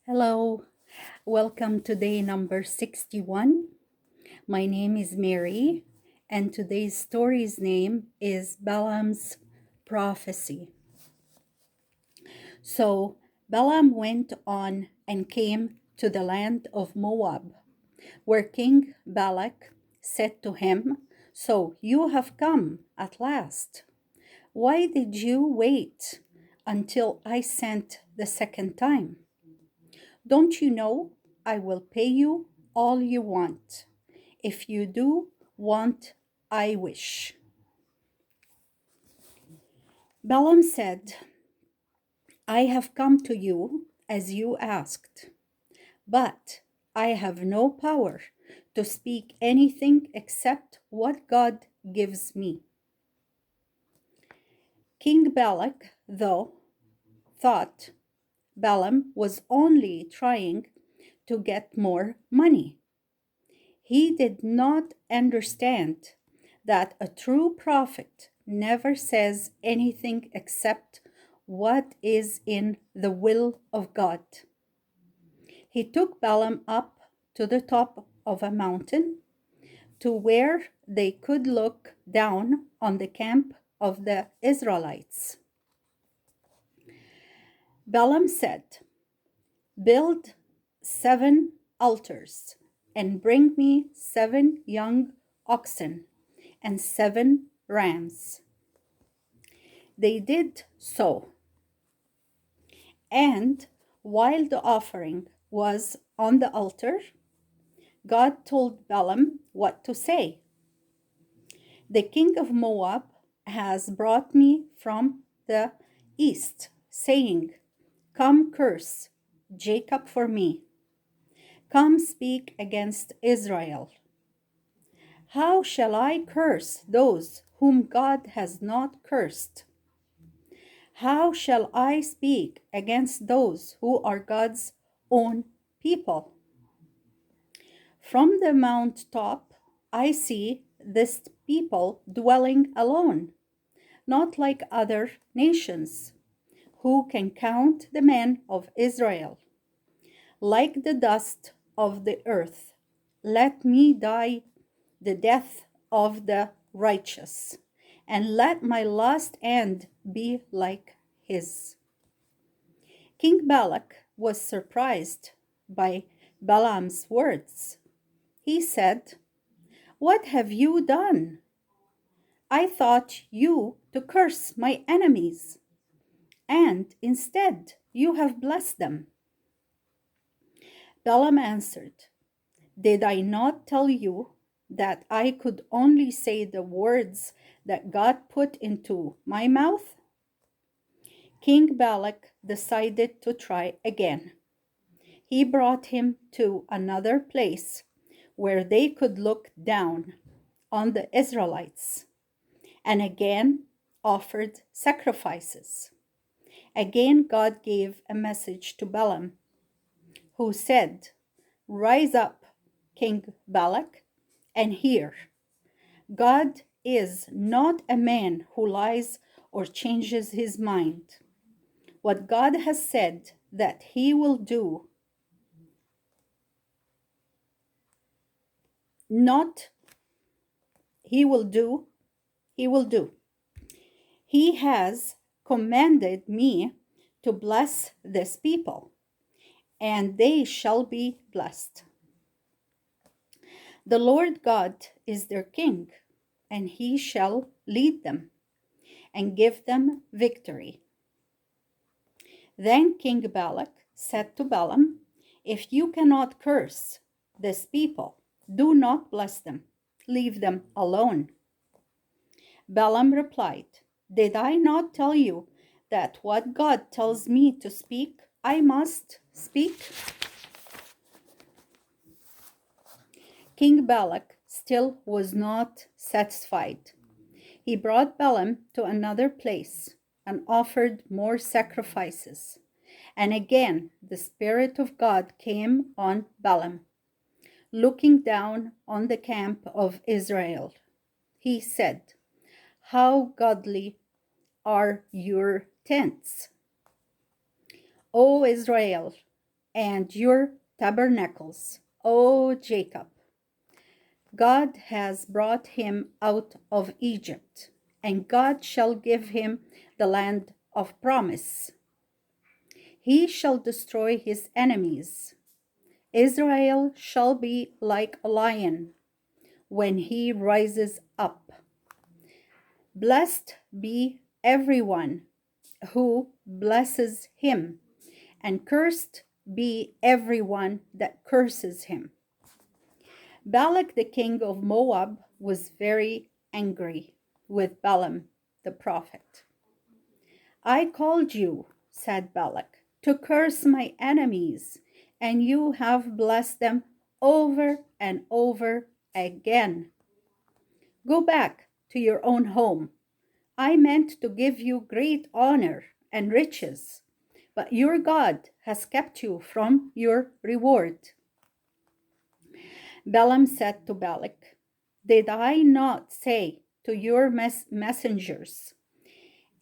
Hello, welcome to day number 61. My name is Mary, and today's story's name is Balaam's prophecy. So, Balaam went on and came to the land of Moab, where King Balak said to him, "So you have come at last. Why did you wait until I sent the second time? Don't you know I will pay you all you want, if you do want I wish?" Balaam said, "I have come to you as you asked, but I have no power to speak anything except what God gives me." King Balak, though, thought Balaam was only trying to get more money. He did not understand that a true prophet never says anything except what is in the will of God. He took Balaam up to the top of a mountain to where they could look down on the camp of the Israelites. Balaam said, "Build 7 altars and bring me 7 young oxen and 7 rams." They did so, and while the offering was on the altar, God told Balaam what to say. "The king of Moab has brought me from the east, saying, 'Come curse Jacob for me. Come speak against Israel.' How shall I curse those whom God has not cursed? How shall I speak against those who are God's own people? From the mount top, I see this people dwelling alone, not like other nations, who can count the men of Israel. Like the dust of the earth, let me die the death of the righteous, and let my last end be like his." King Balak was surprised by Balaam's words. He said, "What have you done? I thought you to curse my enemies, and instead you have blessed them." Balaam answered, "Did I not tell you that I could only say the words that God put into my mouth?" King Balak decided to try again. He brought him to another place where they could look down on the Israelites, and again offered sacrifices. Again, God gave a message to Balaam, who said, "Rise up, King Balak, and hear. God is not a man who lies or changes his mind. What God has said that he will do, not he will do, he will do. He has commanded me to bless this people, and they shall be blessed. The Lord God is their king, and he shall lead them and give them victory." Then King Balak said to Balaam, "If you cannot curse this people, do not bless them. Leave them alone." Balaam replied, "Did I not tell you that what God tells me to speak, I must speak?" King Balak still was not satisfied. He brought Balaam to another place and offered more sacrifices. And again the Spirit of God came on Balaam, looking down on the camp of Israel. He said, "How godly are your tents, O Israel! and your tabernacles, O Jacob. God has brought him out of Egypt, and God shall give him the land of promise. He shall destroy his enemies. Israel shall be like a lion when he rises up. Blessed be everyone who blesses him, and cursed be everyone that curses him. Balak the king of Moab was very angry with Balaam the prophet. I called you, said Balak, to curse my enemies, and you have blessed them over and over again. Go back to your own home. I meant to give you great honor and riches, but your God has kept you from your reward. Balaam said to Balak, did I not say to your messengers,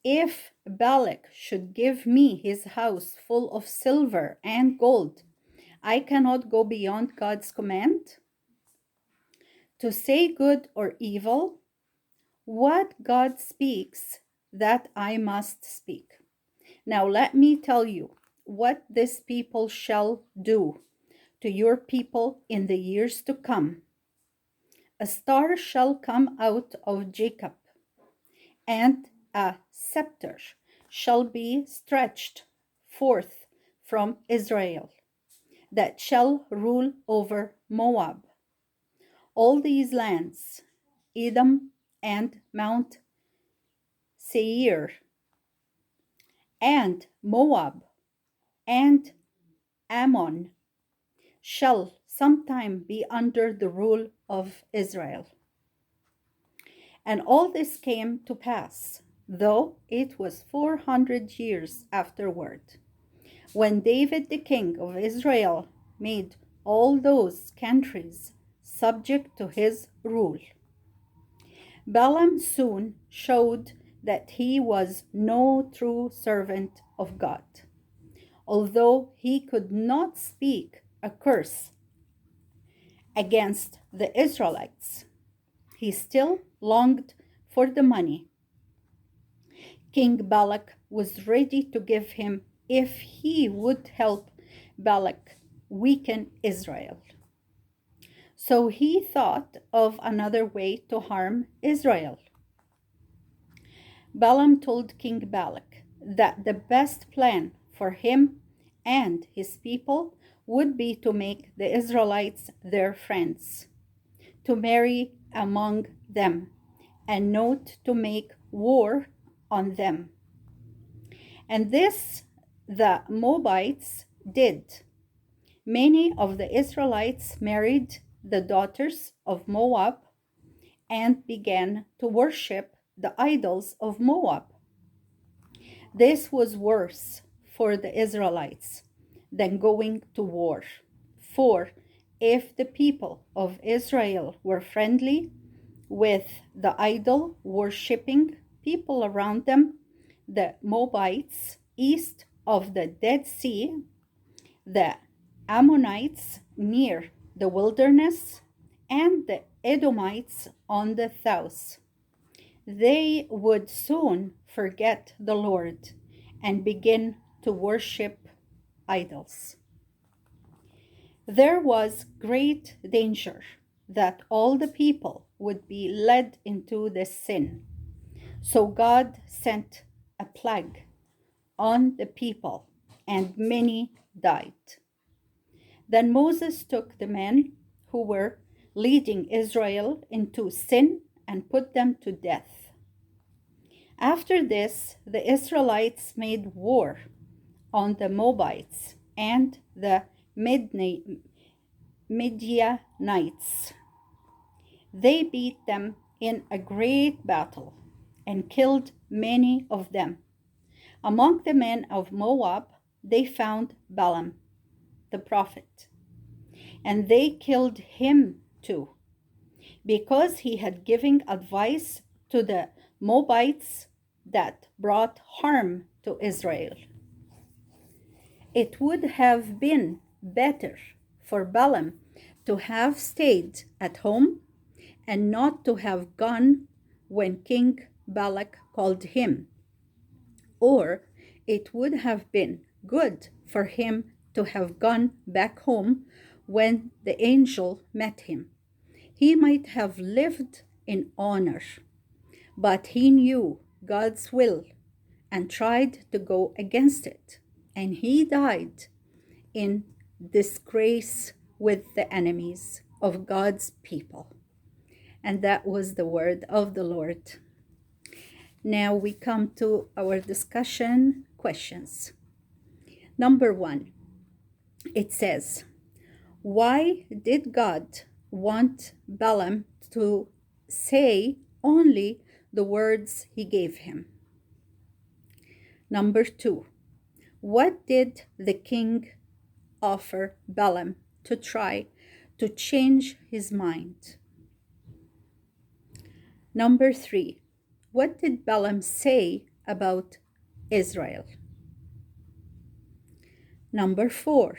if Balak should give me his house full of silver and gold, I cannot go beyond God's command? To say good or evil, what God speaks, that I must speak. Now let me tell you what this people shall do to your people in the years to come. A star shall come out of Jacob, and a scepter shall be stretched forth from Israel, that shall rule over Moab. All these lands, Edom and Mount Seir, and Moab, and Ammon, shall sometime be under the rule of Israel. And all this came to pass, though it was 400 years afterward, when David the king of Israel made all those countries subject to his rule. Balaam soon showed that he was no true servant of God. Although he could not speak a curse against the Israelites, he still longed for the money King Balak was ready to give him if he would help Balak weaken Israel. So he thought of another way to harm Israel. Balaam told King Balak that the best plan for him and his people would be to make the Israelites their friends, to marry among them, and not to make war on them. And this the Moabites did. Many of the Israelites married the daughters of Moab and began to worship the idols of Moab. This was worse for the Israelites than going to war. For if the people of Israel were friendly with the idol worshipping people around them, the Moabites east of the Dead Sea, the Ammonites near the wilderness, and the Edomites on the south, they would soon forget the Lord and begin to worship idols. There was great danger that all the people would be led into this sin. So God sent a plague on the people, and many died. Then Moses took the men who were leading Israel into sin and put them to death. After this, the Israelites made war on the Moabites and the Midianites. They beat them in a great battle and killed many of them. Among the men of Moab, they found Balaam, the prophet, and they killed him too, because he had given advice to the Moabites that brought harm to Israel. It would have been better for Balaam to have stayed at home and not to have gone when King Balak called him. Or it would have been good for him to have gone back home when the angel met him. He might have lived in honor, but he knew God's will and tried to go against it. And he died in disgrace with the enemies of God's people. And that was the word of the Lord. Now we come to our discussion questions. Number 1, it says, why did God want Balaam to say only the words he gave him? Number 2, what did the king offer Balaam to try to change his mind? Number 3, what did Balaam say about Israel? Number 4,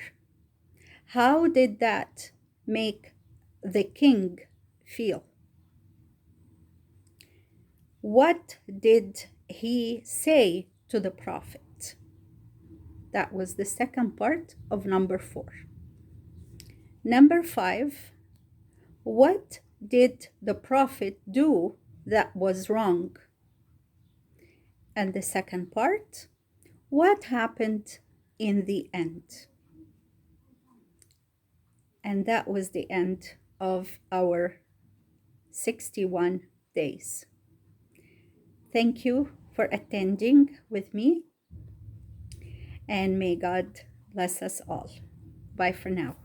how did that make the king feel? What did he say to the prophet? That was the second part of number 4. Number 5, what did the prophet do that was wrong? And the second part, what happened in the end? And that was the end of our 61 days. Thank you for attending with me, and may God bless us all. Bye for now.